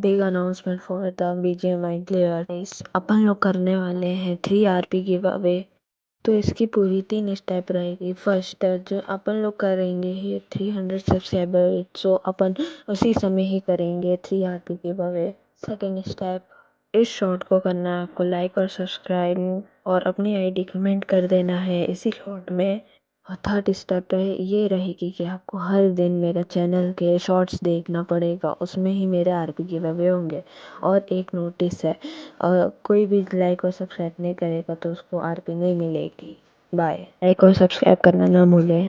Big announcement for the BGMI player. अपन लोग करने वाले हैं 3 RP गिव अवे। तो इसकी पूरी 3 स्टेप रहेगी। फर्स्ट स्टेप जो अपन लोग करेंगे ये 300 सब्सक्राइबर, सो अपन उसी समय ही करेंगे 3 RP give away. Second step, इस शॉर्ट को करना है आपको लाइक और सब्सक्राइब और अपनी ID कमेंट कर देना है इसी शॉर्ट में। और थर्ड स्टेप ये रहेगी कि आपको हर दिन मेरे चैनल के शॉर्ट्स देखना पड़ेगा, उसमें ही मेरे RP गिव अवे होंगे। और एक नोटिस है, कोई भी लाइक और सब्सक्राइब नहीं करेगा तो उसको RP नहीं मिलेगी। बाय। लाइक और सब्सक्राइब करना ना भूलें।